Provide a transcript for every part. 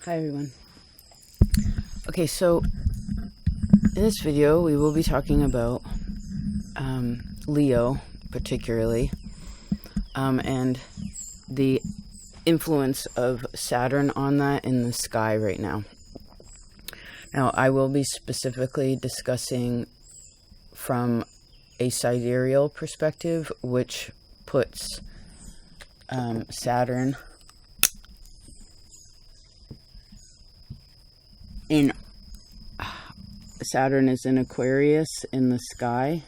Hi everyone. Okay, so in this video we will be talking about Leo particularly, and the influence of Saturn on that in the sky right now. Now, I will be specifically discussing from a sidereal perspective, which puts Saturn is in Aquarius in the sky,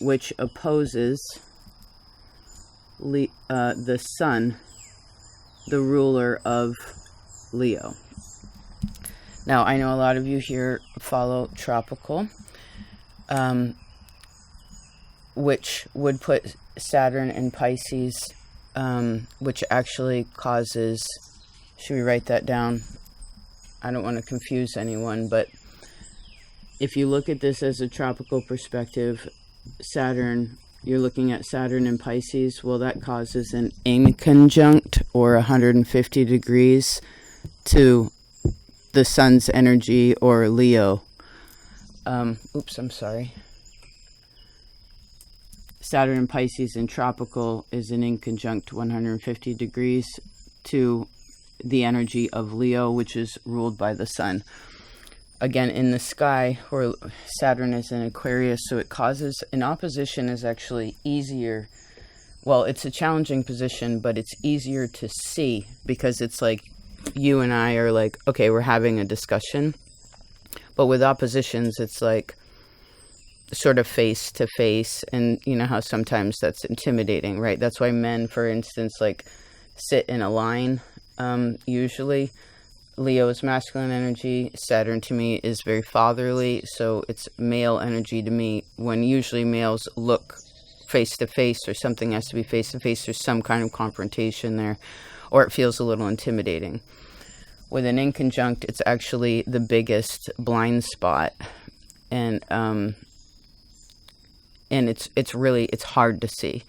which opposes the sun, the ruler of Leo. Now, I know a lot of you here follow tropical, which would put Saturn in Pisces, which actually causes, should we write that down? I don't want to confuse anyone, but if you look at this as a tropical perspective, Saturn, you're looking at Saturn in Pisces, well, that causes an inconjunct or 150 degrees to the sun's energy or Leo. Oops, I'm sorry. Saturn in Pisces in tropical is an inconjunct 150 degrees to the energy of Leo, which is ruled by the sun. Again, in the sky, where Saturn is in Aquarius, so it causes an opposition is actually easier. Well, it's a challenging position, but it's easier to see because it's like you and I are like, okay, we're having a discussion. But with oppositions, it's like sort of face to face, and you know how sometimes that's intimidating, right? That's why men, for instance, like sit in a line. Usually Leo is masculine energy. Saturn to me is very fatherly, so it's male energy to me. When usually males look face to face, or something has to be face to face, there's some kind of confrontation there, or it feels a little intimidating. With an inconjunct, it's actually the biggest blind spot, and it's hard to see.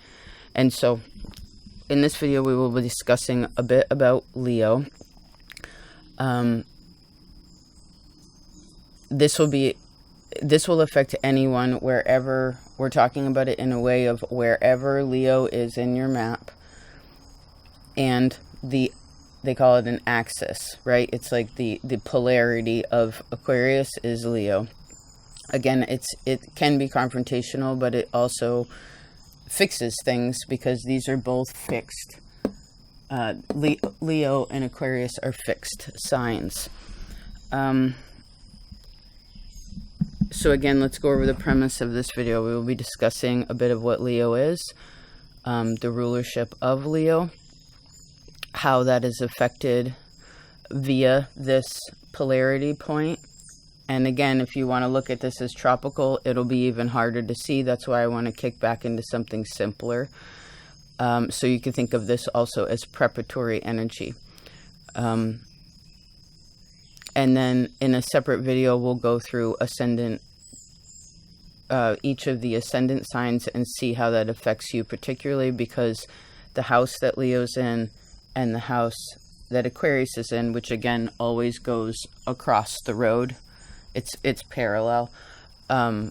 And so in this video, we will be discussing a bit about Leo. This will affect anyone wherever, we're talking about it in a way of wherever Leo is in your map, and they call it an axis, right? It's like the polarity of Aquarius is Leo. Again, it can be confrontational, but it also fixes things because these are both fixed. Leo and Aquarius are fixed signs. So again, let's go over the premise of this video. We will be discussing a bit of what Leo is, the rulership of Leo, how that is affected via this polarity point. And again, if you want to look at this as tropical, it'll be even harder to see. That's why I want to kick back into something simpler. So you can think of this also as preparatory energy. And then in a separate video, we'll go through ascendant, each of the ascendant signs, and see how that affects you, particularly because the house that Leo's in and the house that Aquarius is in, which again always goes across the road. It's parallel, and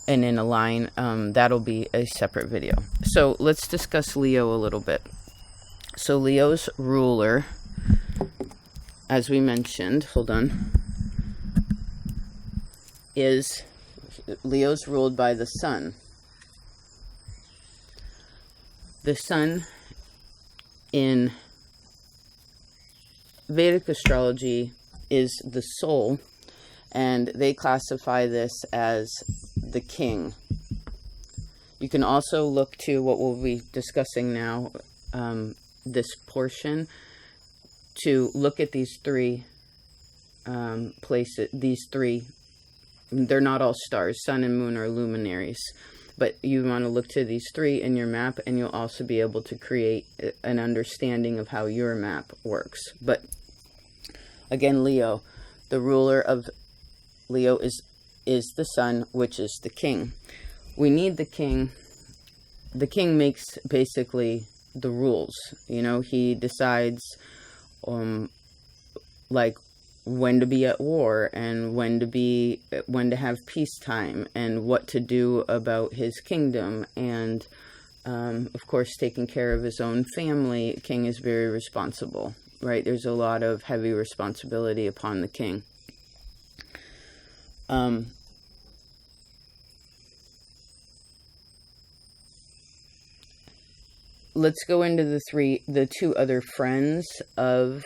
in a line. That'll be a separate video. So let's discuss Leo a little bit. So Leo's ruler, as we mentioned, is Leo's ruled by the sun. The sun in Vedic astrology is the soul, and they classify this as the king. You can also look to what we'll be discussing now, this portion, to look at these three places. These three, they're not all stars. Sun and moon are luminaries. But you want to look to these three in your map, and you'll also be able to create an understanding of how your map works. But again, Leo, the ruler of Leo is the sun, which is the king. We need the king. The king makes basically the rules. You know, he decides like when to be at war and when to have peacetime and what to do about his kingdom, and of course taking care of his own family. King is very responsible, right? There's a lot of heavy responsibility upon the king. Let's go into the two other friends of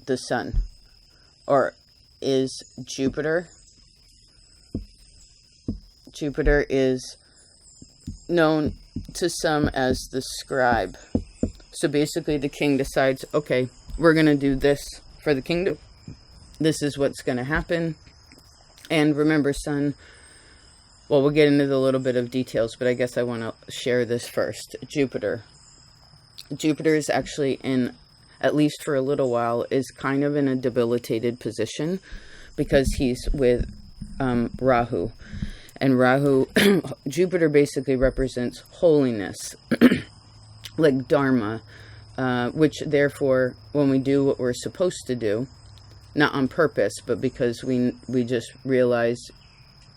the sun, or is Jupiter. Jupiter is known to some as the scribe. So basically the king decides, okay, we're going to do this for the kingdom. This is what's going to happen. And remember, sun, well, we'll get into the little bit of details, but I guess I want to share this first. Jupiter. Jupiter is actually in, at least for a little while, is kind of in a debilitated position because he's with Rahu. And Rahu, Jupiter basically represents holiness, like Dharma, which therefore, when we do what we're supposed to do, not on purpose, but because we just realize,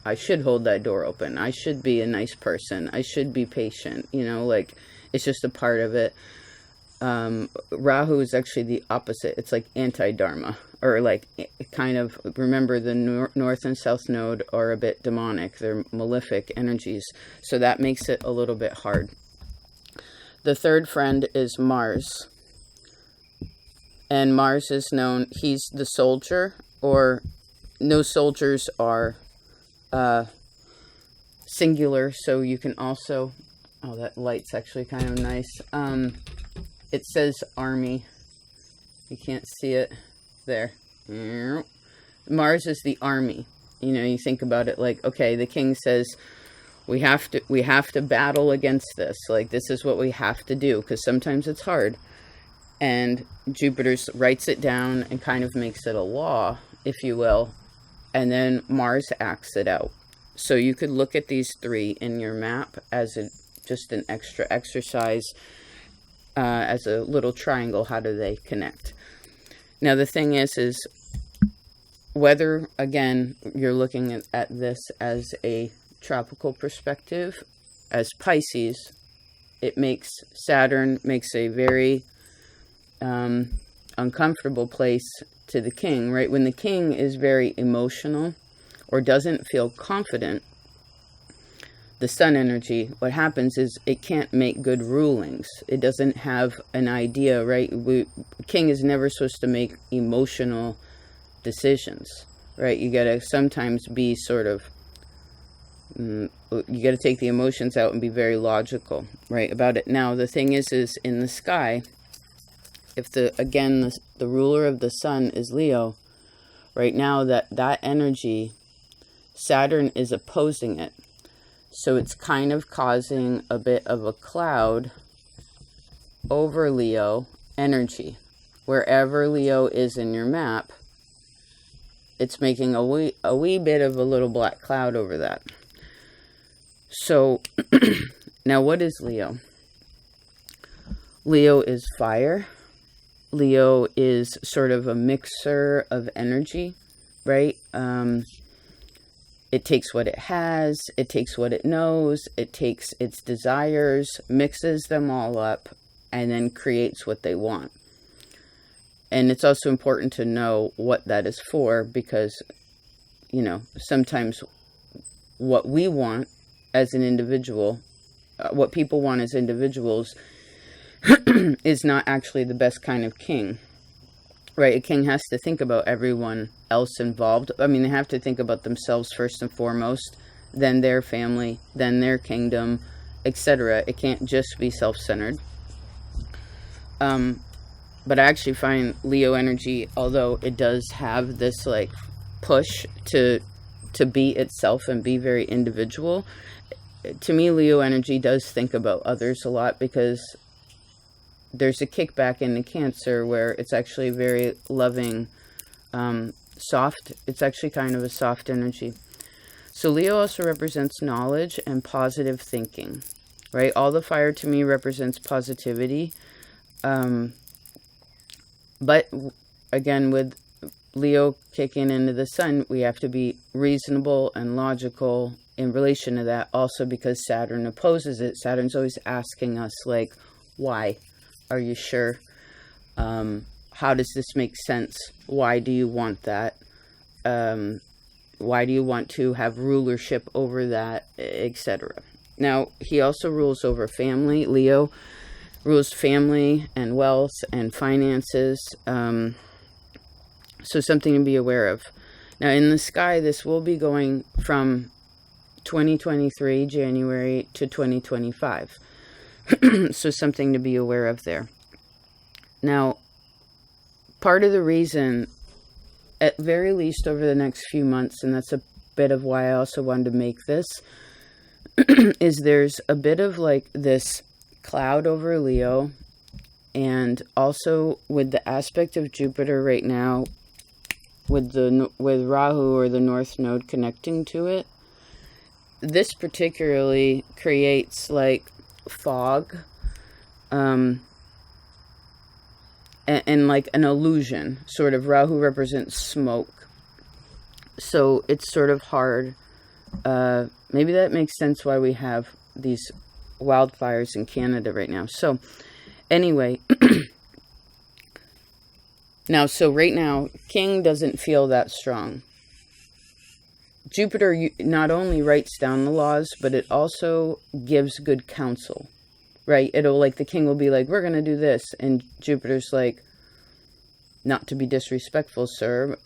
I should hold that door open. I should be a nice person. I should be patient. You know, like, it's just a part of it. Rahu is actually the opposite. It's like anti-dharma, or like kind of, remember the north and south node are a bit demonic. They're malefic energies. So that makes it a little bit hard. The third friend is Mars. And Mars is known, he's the soldier, or no soldiers are singular, so you can also, oh, that light's actually kind of nice. It says army. You can't see it there. Mars is the army. You know, you think about it like, okay, the king says, we have to battle against this. Like, this is what we have to do, because sometimes it's hard. And Jupiter writes it down and kind of makes it a law, if you will. And then Mars acts it out. So you could look at these three in your map as just an extra exercise, as a little triangle. How do they connect? Now the thing is whether, again, you're looking at this as a tropical perspective, as Pisces, Saturn makes a very uncomfortable place to the king, right? When the king is very emotional or doesn't feel confident, the sun energy, what happens is it can't make good rulings. It doesn't have an idea, right? King is never supposed to make emotional decisions, right? You got to sometimes be sort of, you got to take the emotions out and be very logical, right, about it. Now, the thing is in the sky, if the ruler of the sun is Leo, right now that energy, Saturn is opposing it. So it's kind of causing a bit of a cloud over Leo energy. Wherever Leo is in your map, it's making a wee bit of a little black cloud over that. So now what is Leo? Leo is fire. Leo is sort of a mixer of energy, right? It takes what it has, it takes what it knows, it takes its desires, mixes them all up, and then creates what they want. And it's also important to know what that is for, because, you know, sometimes what we want as an individual, what people want as individuals, is not actually the best kind of king, right? A king has to think about everyone else involved. I mean, they have to think about themselves first and foremost, then their family, then their kingdom, etc. It can't just be self-centered. But I actually find Leo energy, although it does have this like push to be itself and be very individual, to me, Leo energy does think about others a lot, because there's a kickback in the Cancer where it's actually very loving, soft. It's actually kind of a soft energy. So Leo also represents knowledge and positive thinking, right? All the fire to me represents positivity. But again, with Leo kicking into the sun, we have to be reasonable and logical in relation to that. Also, because Saturn opposes it. Saturn's always asking us, like, why? Are you sure? How does this make sense? Why do you want that? Why do you want to have rulership over that, etc.? Now, he also rules over family. Leo rules family and wealth and finances. So something to be aware of. Now, in the sky, this will be going from 2023, January, to 2025. So something to be aware of there. Now, part of the reason, at very least over the next few months, and that's a bit of why I also wanted to make this, is there's a bit of like this cloud over Leo, and also with the aspect of Jupiter right now, with Rahu, or the North Node, connecting to it. This particularly creates like fog, and like an illusion. Sort of, Rahu represents smoke, so it's sort of hard. Maybe that makes sense why we have these wildfires in Canada right now. So anyway, now, so right now, King doesn't feel that strong. Jupiter not only writes down the laws, but it also gives good counsel, right? It'll, like, the king will be like, we're going to do this. And Jupiter's like, not to be disrespectful, sir,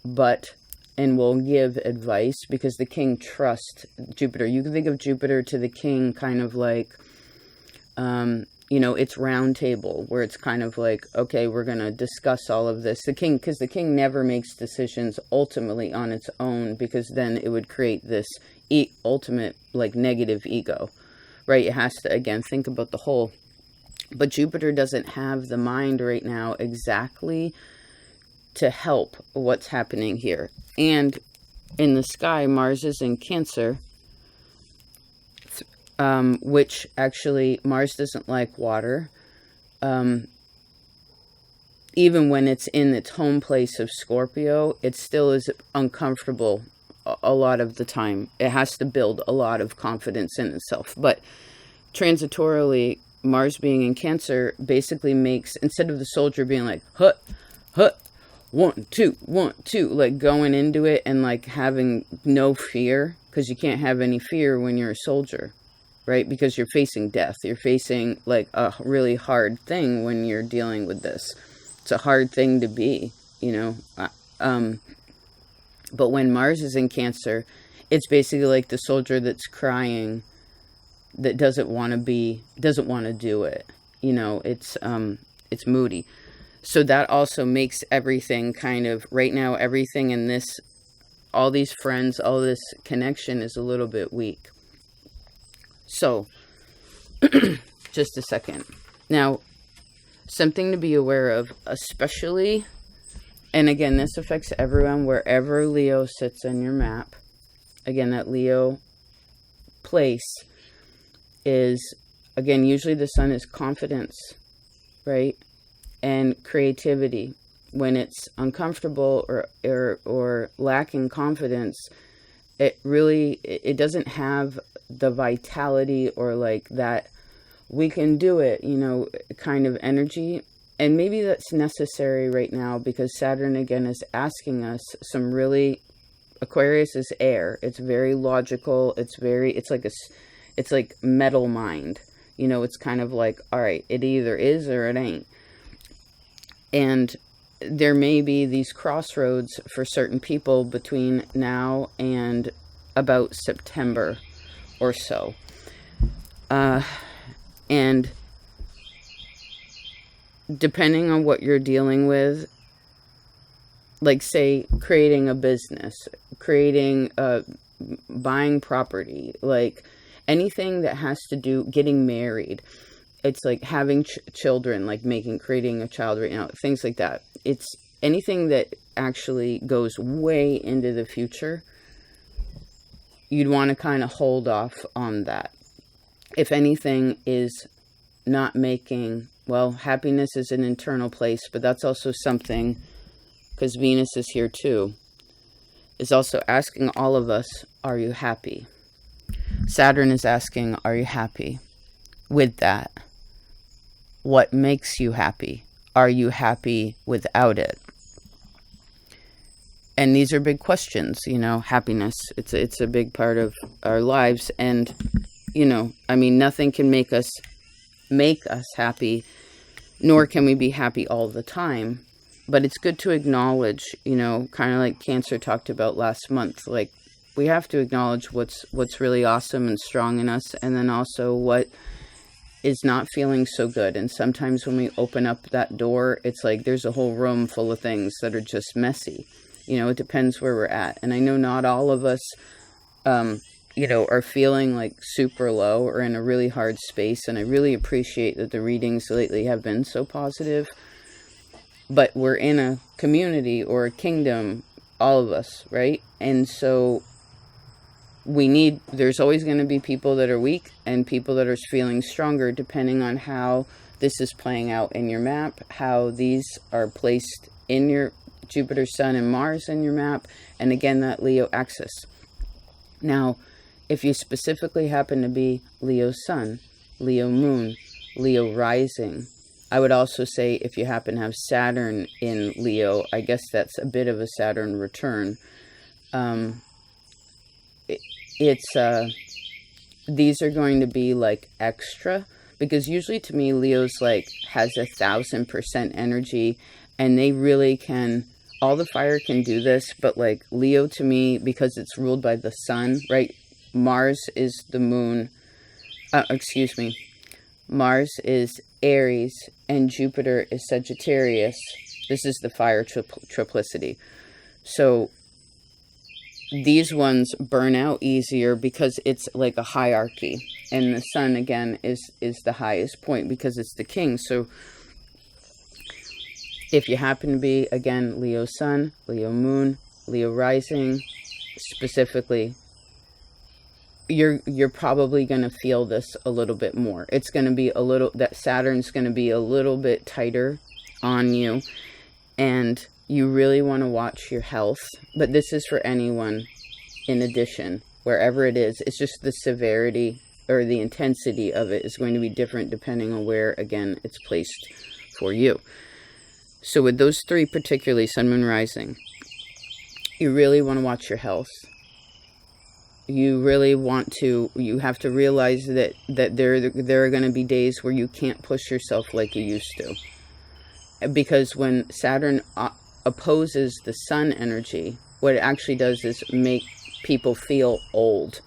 but, and will give advice, because the king trusts Jupiter. You can think of Jupiter to the king kind of like, you know, it's round table, where it's kind of like, okay, we're going to discuss all of this. The king, because the king never makes decisions ultimately on its own, because then it would create this ultimate, like, negative ego, right? It has to, again, think about the whole. But Jupiter doesn't have the mind right now exactly to help what's happening here. And in the sky, Mars is in Cancer, which actually, Mars doesn't like water. Even when it's in its home place of Scorpio, it still is uncomfortable a lot of the time. It has to build a lot of confidence in itself. But transitorily, Mars being in Cancer basically makes, instead of the soldier being like, hut, 1, 2, 1, 2, like going into it and like having no fear, because you can't have any fear when you're a soldier, right? Because you're facing death. You're facing like a really hard thing when you're dealing with this. It's a hard thing to be, you know. But when Mars is in Cancer, it's basically like the soldier that's crying, that doesn't want to do it. You know, it's moody. So that also makes everything kind of, right now, everything in this, all these friends, all this connection is a little bit weak. So, just a second. Now, something to be aware of, especially, and again, this affects everyone, wherever Leo sits in your map. Again, that Leo place is, again, usually the sun is confidence, right? And creativity. When it's uncomfortable or lacking confidence, it doesn't have the vitality or like that we can do it, you know, kind of energy. And maybe that's necessary right now, because Saturn again is asking us some really, Aquarius is air. It's very logical. It's like metal mind. You know, it's kind of like, all right, it either is or it ain't. And there may be these crossroads for certain people between now and about September or so. And depending on what you're dealing with, like, say, creating a business, buying property, like anything that has to do, getting married, it's like having children, like creating a child right now, things like that. It's anything that actually goes way into the future. You'd want to kind of hold off on that. If anything is not making, Well, happiness is an internal place, but that's also something, because Venus is here too, is also asking all of us, are you happy? Saturn is asking, are you happy? With that, what makes you happy? Are you happy without it? And these are big questions, you know, happiness. It's a big part of our lives. And, you know, I mean, nothing can make us happy, nor can we be happy all the time. But it's good to acknowledge, you know, kind of like Cancer talked about last month, like we have to acknowledge what's really awesome and strong in us, and then also what is not feeling so good. And sometimes when we open up that door, it's like there's a whole room full of things that are just messy. You know, it depends where we're at. And I know not all of us, you know, are feeling like super low or in a really hard space. And I really appreciate that the readings lately have been so positive. But we're in a community or a kingdom, all of us, right? And so there's always going to be people that are weak and people that are feeling stronger, depending on how this is playing out in your map, how these are placed in your Jupiter, Sun, and Mars in your map, and again, that Leo axis. Now, if you specifically happen to be Leo Sun, Leo Moon, Leo Rising, I would also say if you happen to have Saturn in Leo, I guess that's a bit of a Saturn return. These are going to be like extra, because usually to me, Leo's like has 1,000% energy, and they really can, all the fire can do this, but like Leo to me, because it's ruled by the sun, right? Mars is the moon, Mars is Aries and Jupiter is Sagittarius. This is the fire triplicity. So these ones burn out easier because it's like a hierarchy. And the sun, again, is the highest point because it's the king. So if you happen to be, again, Leo Sun, Leo Moon, Leo Rising, specifically, you're probably going to feel this a little bit more. It's going to be that Saturn's going to be a little bit tighter on you. And you really want to watch your health. But this is for anyone in addition, wherever it is. It's just the severity or the intensity of it is going to be different depending on where, again, it's placed for you. So with those three, particularly Sun, Moon, Rising, you really want to watch your health. You really you have to realize that there are going to be days where you can't push yourself like you used to. Because when Saturn opposes the sun energy, what it actually does is make people feel old.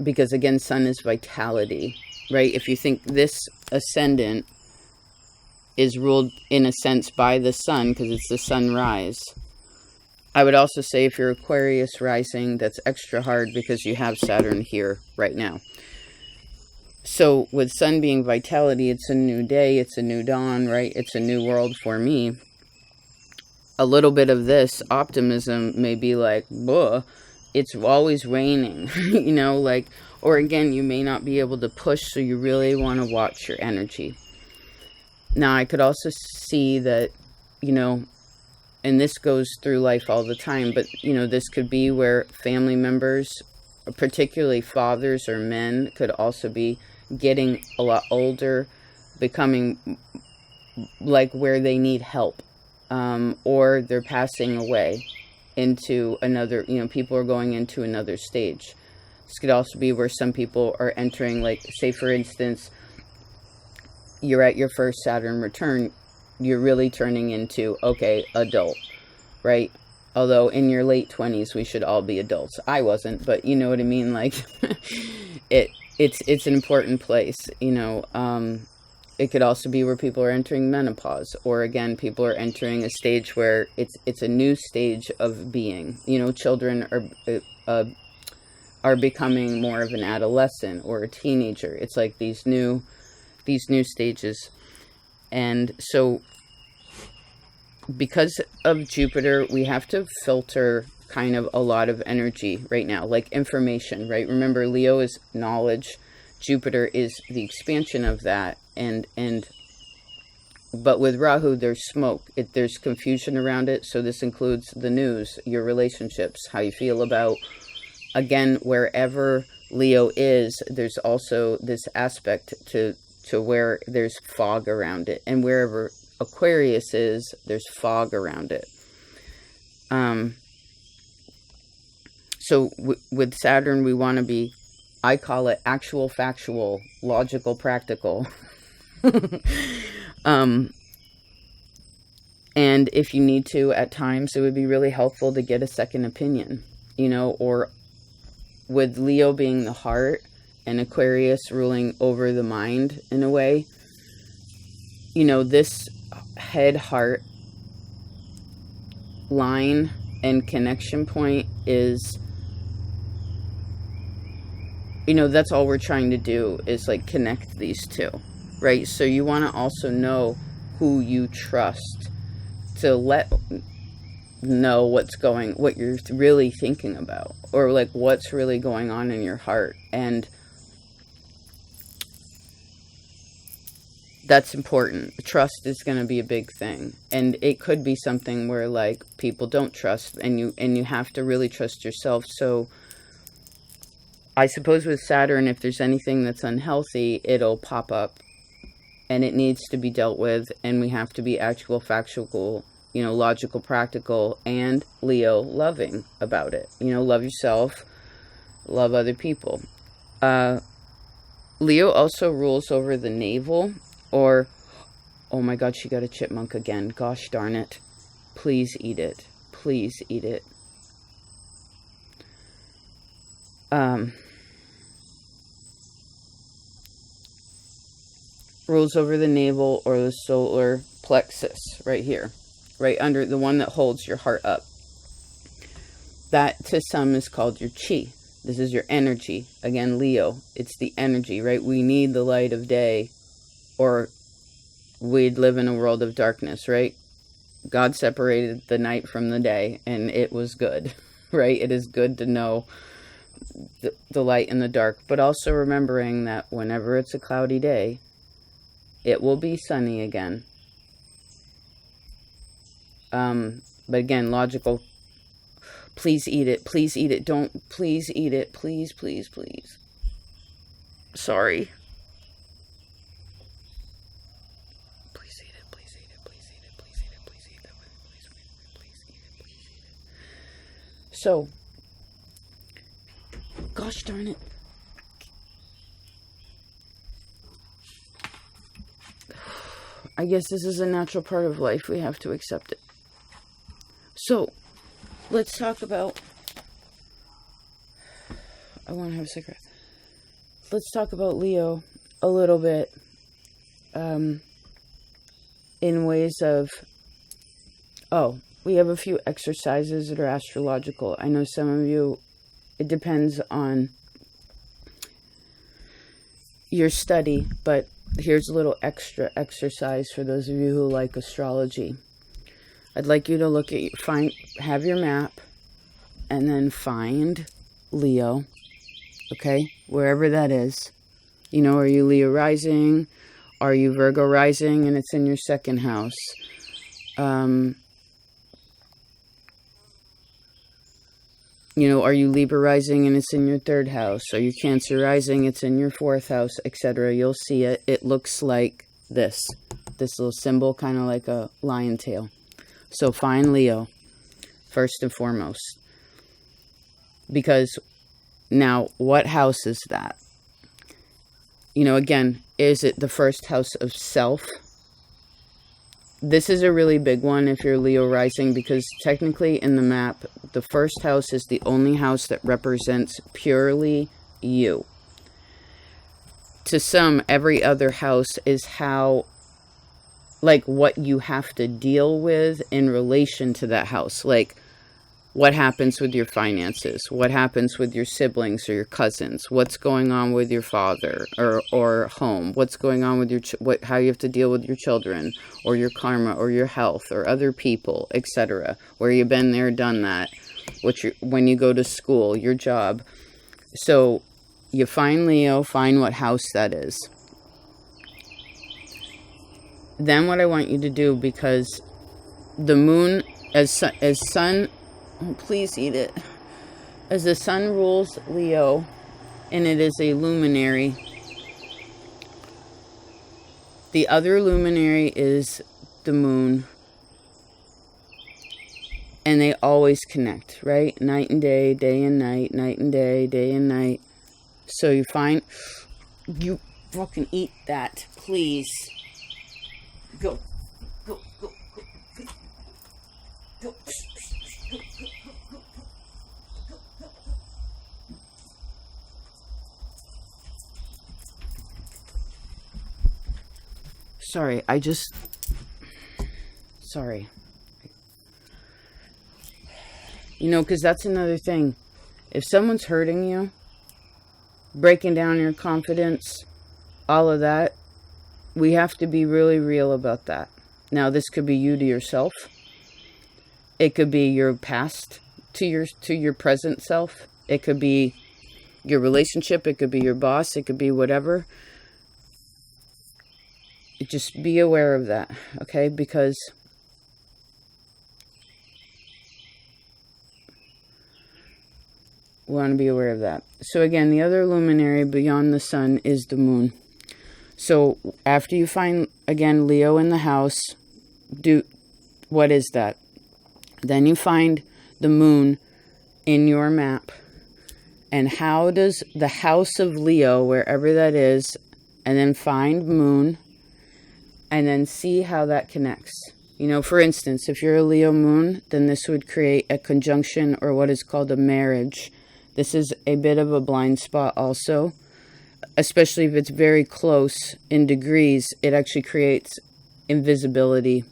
Because again, sun is vitality, right? If you think this ascendant is ruled in a sense by the sun, because it's the sunrise. I would also say if you're Aquarius rising, that's extra hard because you have Saturn here right now. So with sun being vitality, it's a new day, it's a new dawn, right? It's a new world for me. A little bit of this optimism may be like, "Buh, it's always raining," you know, like, or again, you may not be able to push, so you really want to watch your energy. Now, I could also see that, you know, and this goes through life all the time, but, you know, this could be where family members, particularly fathers or men, could also be getting a lot older, becoming like where they need help, or they're passing away into another, you know, people are going into another stage. This could also be where some people are entering, like, say, for instance, you're at your first Saturn return, you're really turning into, okay, adult, right? Although in your late 20s, we should all be adults. I wasn't, but you know what I mean? Like, it's an important place, you know. It could also be where people are entering menopause, or again, people are entering a stage where it's a new stage of being. You know, children are becoming more of an adolescent or a teenager. It's like these new stages. And so because of Jupiter, we have to filter kind of a lot of energy right now, like information, right? Remember, Leo is knowledge. Jupiter is the expansion of that. But with Rahu, there's smoke. There's confusion around it. So this includes the news, your relationships, how you feel about, again, wherever Leo is, there's also this aspect to where there's fog around it. And wherever Aquarius is, there's fog around it. So with Saturn, we want to be, I call it actual, factual, logical, practical. And if you need to, at times, it would be really helpful to get a second opinion, you know, or with Leo being the heart and Aquarius ruling over the mind in a way, you know, this head-heart line and connection point is, you know, that's all we're trying to do is like connect these two, right? So you want to also know who you trust to let know what you're really thinking about, or like what's really going on in your heart. And that's important. Trust is going to be a big thing, and it could be something where like people don't trust, and you have to really trust yourself. So I suppose with Saturn, if there's anything that's unhealthy, it'll pop up and it needs to be dealt with, and we have to be actual, factual, you know, logical, practical, and Leo loving about it. You know, love yourself, love other people. Leo also rules over the navel, or, oh my God, she got a chipmunk again. Gosh darn it. Please eat it. Please eat it. Rules over the navel or the solar plexus right here, right under the one that holds your heart up. That to some is called your chi. This is your energy. Again, Leo, it's the energy, right? We need the light of day, or we'd live in a world of darkness, right? God separated the night from the day, and it was good, right? It is good to know the light and the dark, but also remembering that whenever it's a cloudy day, it will be sunny again. But again, logical. Please eat it. Please eat it. Don't. Please eat it. Please, please, please. Sorry. Please eat it. Please eat it. Please eat it. Please eat it. Please eat it. Please eat it. Please eat it. Please eat it. So, gosh darn it. I guess this is a natural part of life. We have to accept it. So, let's talk about... I want to have a cigarette. Let's talk about Leo a little bit in ways of... Oh, we have a few exercises that are astrological. I know some of you, it depends on your study, but here's a little extra exercise for those of you who like astrology. I'd like you to look at, have your map, and then find Leo, okay? Wherever that is. You know, are you Leo rising? Are you Virgo rising and it's in your second house? You know, are you Libra rising and it's in your third house? Are you Cancer rising, it's in your fourth house, etc.? You'll see it. It looks like this little symbol, kind of like a lion tail. So find Leo, first and foremost. Because now, what house is that? You know, again, is it the first house of self? This is a really big one if you're Leo rising, because technically in the map, the first house is the only house that represents purely you. To some, every other house is how, like, what you have to deal with in relation to that house. Like, what happens with your finances? What happens with your siblings or your cousins? What's going on with your father or home? What's going on with your how you have to deal with your children or your karma or your health or other people, etc. Where you've been there, done that. When you go to school, your job. So you find Leo, find what house that is. Then what I want you to do, because the moon, as sun, oh, please eat it. As the sun rules Leo, and it is a luminary, the other luminary is the moon. And they always connect, right? Night and day, day and night, night and day, day and night. So you find, you fucking eat that, please. Go, go, go, go, go, go. Sorry, sorry. You know, because that's another thing. If someone's hurting you, breaking down your confidence, all of that, we have to be really real about that. Now, this could be you to yourself. It could be your past to your present self. It could be your relationship. It could be your boss. It could be whatever. Just be aware of that, okay? Because we want to be aware of that. So again, the other luminary beyond the sun is the moon. So after you find, again, Leo in the house, what is that? Then you find the moon in your map. And how does the house of Leo, wherever that is, and then find moon, and then see how that connects. You know, for instance, if you're a Leo moon, then this would create a conjunction or what is called a marriage. This is a bit of a blind spot also, especially if it's very close in degrees. It actually creates invisibility.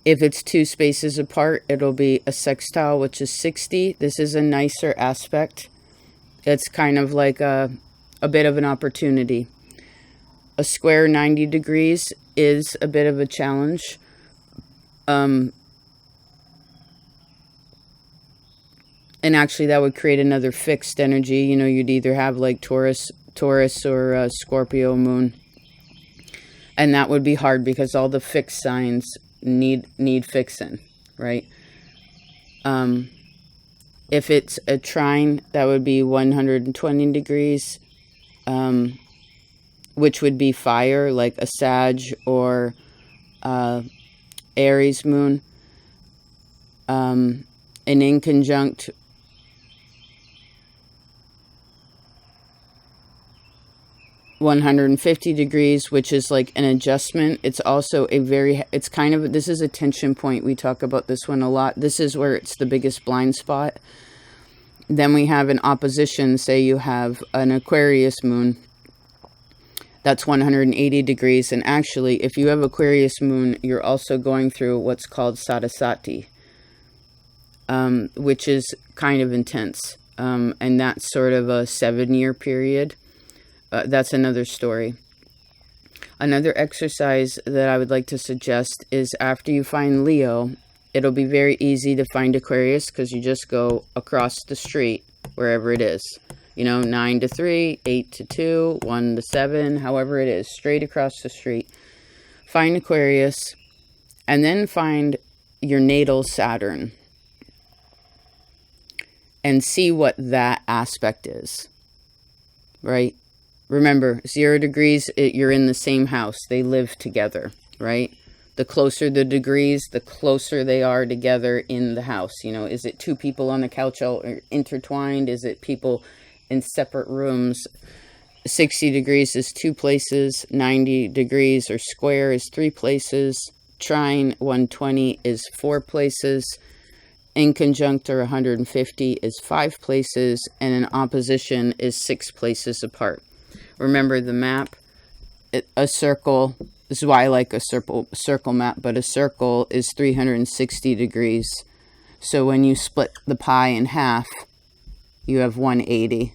If it's 2 spaces apart, it'll be a sextile, which is 60. This is a nicer aspect. It's kind of like a bit of an opportunity. A square 90 degrees is a bit of a challenge. And actually that would create another fixed energy. You know, you'd either have like Taurus or Scorpio moon. And that would be hard because all the fixed signs need fixing, right? If it's a trine, that would be 120 degrees. Which would be fire, like a Sag or Aries moon. An inconjunct (150 degrees), which is like an adjustment. It's also it's kind of, this is a tension point. We talk about this one a lot. This is where it's the biggest blind spot. Then we have an opposition. Say you have an Aquarius moon. That's 180 degrees. And actually, if you have Aquarius moon, you're also going through what's called Sadasati, which is kind of intense. And that's sort of a 7-year period. That's another story. Another exercise that I would like to suggest is after you find Leo, it'll be very easy to find Aquarius because you just go across the street, wherever it is. You know, 9 to 3, 8 to 2, 1 to 7, however it is, straight across the street. Find Aquarius, and then find your natal Saturn. And see what that aspect is, right? Remember, 0 degrees, you're in the same house. They live together, right? The closer the degrees, the closer they are together in the house. You know, is it 2 people on the couch all intertwined? Is it people in separate rooms? 60 degrees is 2 places. 90 degrees or square is 3 places. Trine 120 is 4 places. Inconjunct or 150 is 5 places. And an opposition is 6 places apart. Remember the map, a circle, this is why I like a circle map, but a circle is 360 degrees. So when you split the pie in half, you have 180,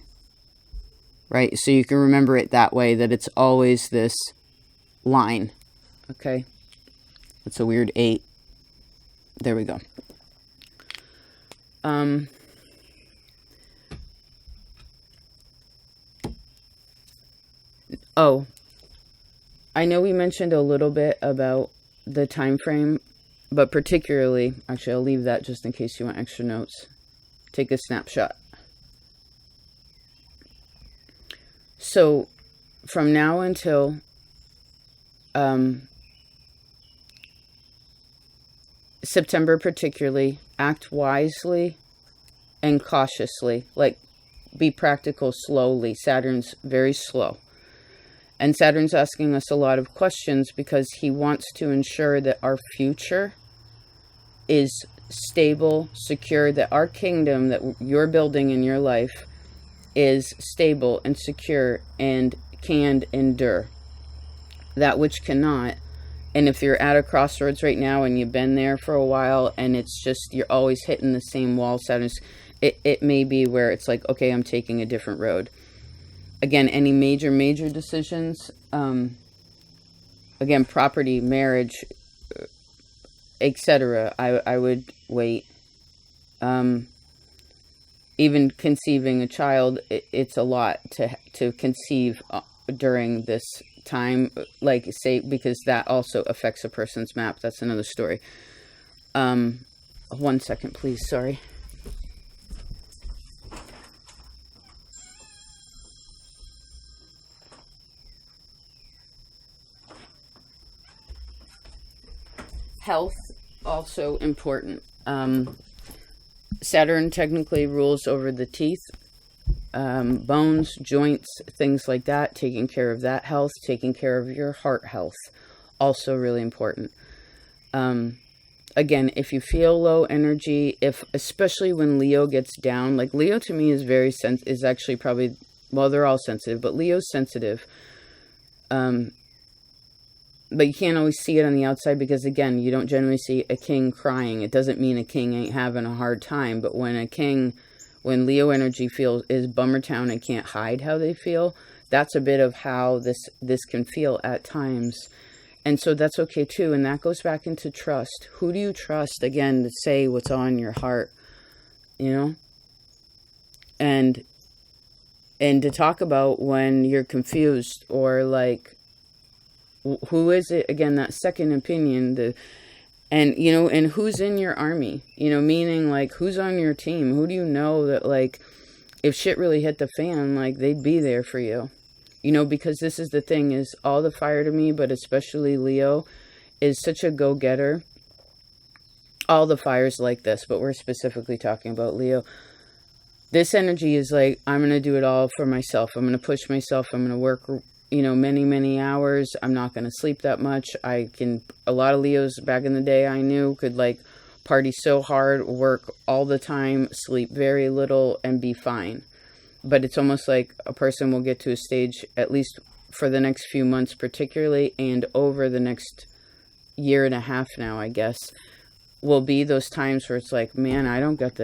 right? So you can remember it that way, that it's always this line, okay? It's a weird 8. There we go. Oh, I know we mentioned a little bit about the time frame, but particularly, actually, I'll leave that just in case you want extra notes. Take a snapshot. So, from now until September particularly, act wisely and cautiously. Like, be practical slowly. Saturn's very slow. And Saturn's asking us a lot of questions because he wants to ensure that our future is stable, secure, that our kingdom that you're building in your life is stable and secure and can endure. That which cannot. And if you're at a crossroads right now and you've been there for a while and it's just, you're always hitting the same wall, Saturn's, it may be where it's like, okay, I'm taking a different road. Again, any major decisions, again, property, marriage, etc., I would wait. Even conceiving a child, it's a lot to conceive during this time, like, say, because that also affects a person's map. That's another story. 1 second, please. Sorry. Health, also important. Saturn technically rules over the teeth, bones, joints, things like that. Taking care of that health, taking care of your heart health, also really important. Again, if you feel low energy, especially when Leo gets down, like Leo to me is is actually probably, well, they're all sensitive, but Leo's sensitive. But you can't always see it on the outside because, again, you don't generally see a king crying. It doesn't mean a king ain't having a hard time. But when Leo energy is bummer town and can't hide how they feel, that's a bit of how this can feel at times. And so that's okay too. And that goes back into trust. Who do you trust, again, to say what's on your heart, you know? And to talk about when you're confused or like, who is it, again, that second opinion, and who's in your army, meaning like who's on your team, who do you know that, like, if shit really hit the fan, like, they'd be there for you, because this is the thing, is all the fire to me, but especially Leo is such a go-getter. All the fires like this, but we're specifically talking about Leo. This energy is like, I'm going to do it all for myself. I'm going to push myself. I'm going to work many hours. I'm not going to sleep that much. A lot of Leos back in the day I knew could like party so hard, work all the time, sleep very little, and be fine. But it's almost like a person will get to a stage, at least for the next few months particularly, and over the next year and a half now, I guess, will be those times where it's like, man, I don't got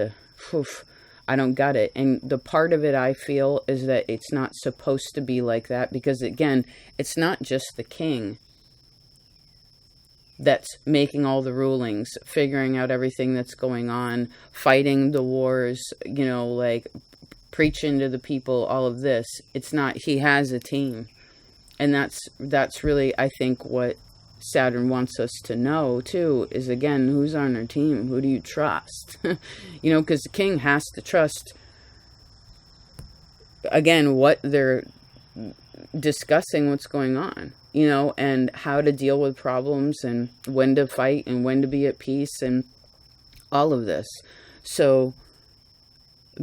it. And the part of it I feel is that it's not supposed to be like that, because again, it's not just the king that's making all the rulings, figuring out everything that's going on, fighting the wars, like preaching to the people, all of this. It's not, he has a team. And that's really, I think, what Saturn wants us to know too, is again, who's on our team? Who do you trust? Because the king has to trust, again, what they're discussing, what's going on, and how to deal with problems, and when to fight and when to be at peace, and all of this. So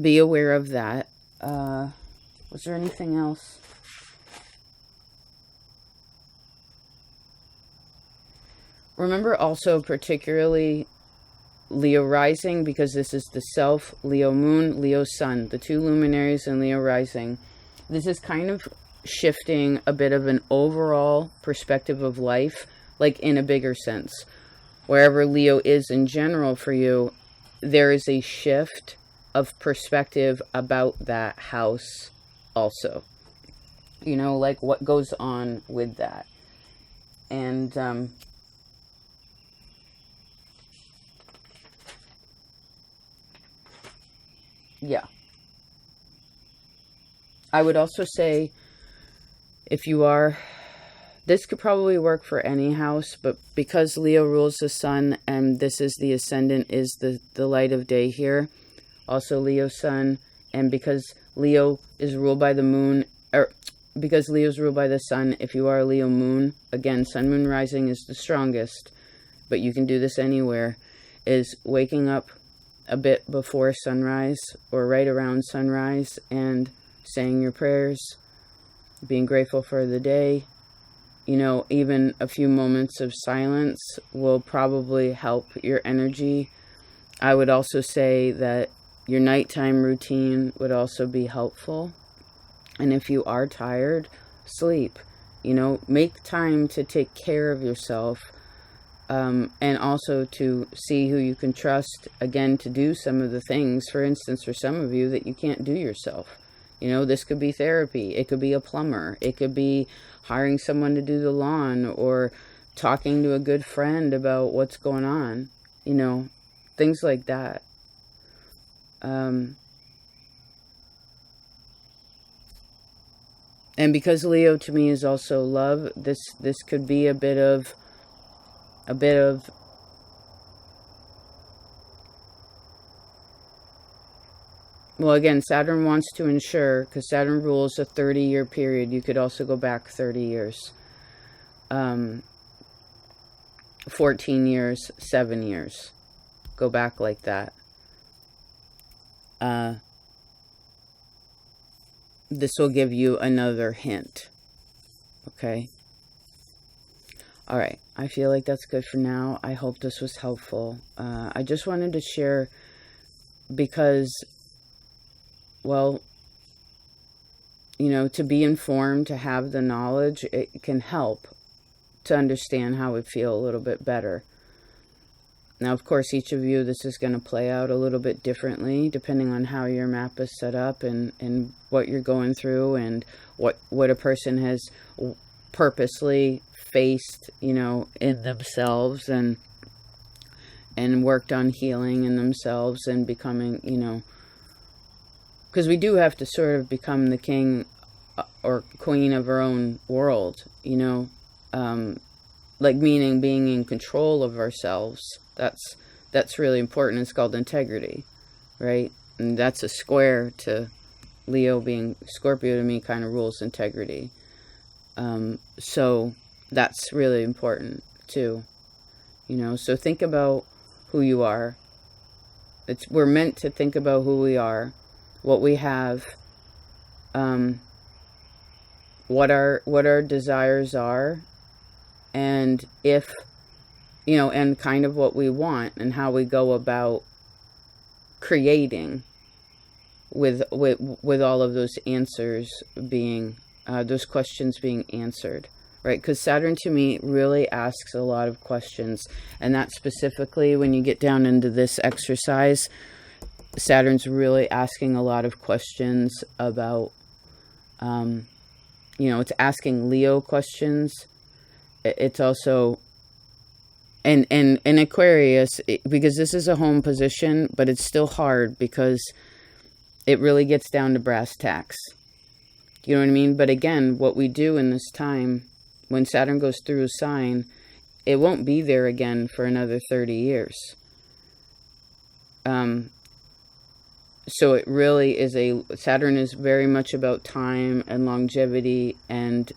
be aware of that. Was there anything else? Remember also particularly Leo rising, because this is the self, Leo moon, Leo sun, the two luminaries in Leo rising. This is kind of shifting a bit of an overall perspective of life, like in a bigger sense. Wherever Leo is in general for you, there is a shift of perspective about that house also. Like what goes on with that. And, yeah. I would also say, if you are This could probably work for any house, but because Leo rules the sun and this is the ascendant, is the light of day here, also Leo sun, and because Leo is ruled by the moon, or because Leo's ruled by the sun, if you are a Leo moon, again, sun, moon, rising is the strongest, but you can do this anywhere, is waking up a bit before sunrise or right around sunrise and saying your prayers, being grateful for the day. You know, even a few moments of silence will probably help your energy. I would also say that your nighttime routine would also be helpful. And if you are tired, sleep. You know, make time to take care of yourself. And also to see who you can trust, again, to do some of the things, for instance, for some of you, that you can't do yourself. You know, this could be therapy. It could be a plumber. It could be hiring someone to do the lawn, or talking to a good friend about what's going on. You know, things like that. And because Leo to me is also love, this could be a bit of well, again, Saturn wants to ensure, because Saturn rules a 30-year period. You could also go back 30 years. 14 years, 7 years. Go back like that. This will give you another hint. Okay? All right. I feel like that's good for now. I hope this was helpful. I just wanted to share because, well, you know, to be informed, to have the knowledge, it can help to understand how we feel a little bit better. Now, of course, each of you, this is going to play out a little bit differently, depending on how your map is set up and what you're going through and what a person has purposely faced, you know, in themselves and worked on healing in themselves and becoming, you know, because we do have to sort of become the king or queen of our own world, you know, like meaning being in control of ourselves. That's really important. It's called integrity, right? And that's a square to Leo being Scorpio. To me, kind of rules integrity. So that's really important too, you know. So think about who you are. We're meant to think about who we are, what we have, what our desires are, and if, you know, and kind of what we want and how we go about creating with all of those answers being, those questions being answered, right? Because Saturn to me really asks a lot of questions, and that specifically when you get down into this exercise, Saturn's really asking a lot of questions about, you know, it's asking Leo questions. It's also, and Aquarius, because this is a home position, but it's still hard because it really gets down to brass tacks. You know what I mean? But again, what we do in this time, when Saturn goes through a sign, it won't be there again for another 30 years. So it really is Saturn is very much about time and longevity and,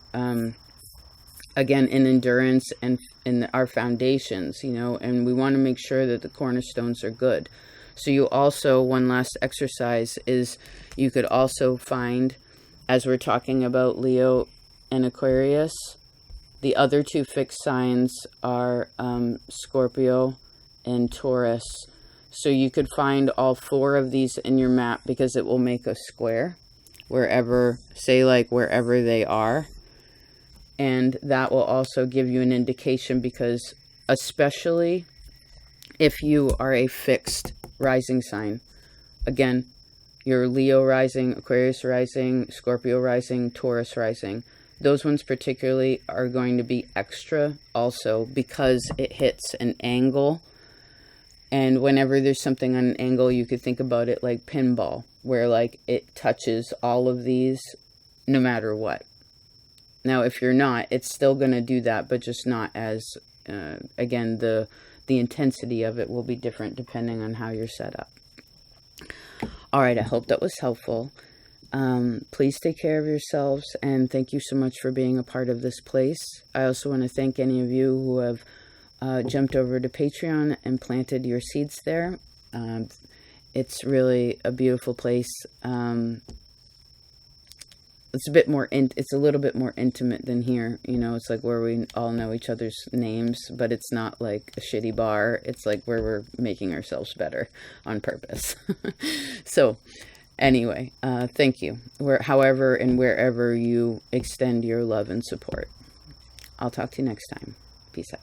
again, in endurance and in our foundations, you know, and we want to make sure that the cornerstones are good. So you also, one last exercise is you could also find, as we're talking about Leo and Aquarius, the other two fixed signs are Scorpio and Taurus. So you could find all four of these in your map because it will make a square wherever, say like wherever they are. And that will also give you an indication because especially if you are a fixed rising sign, again, your Leo rising, Aquarius rising, Scorpio rising, Taurus rising, those ones particularly are going to be extra also because it hits an angle. And whenever there's something on an angle, you could think about it like pinball, where like it touches all of these no matter what. Now, if you're not, it's still going to do that, but just not as, again, the intensity of it will be different depending on how you're set up. All right, I hope that was helpful. Please take care of yourselves, and thank you so much for being a part of this place. I also want to thank any of you who have jumped over to Patreon and planted your seeds there. It's really a beautiful place. It's a bit more, it's a little bit more intimate than here. You know, it's like where we all know each other's names, but it's not like a shitty bar. It's like where we're making ourselves better on purpose. So anyway, thank you. However and wherever you extend your love and support. I'll talk to you next time. Peace out.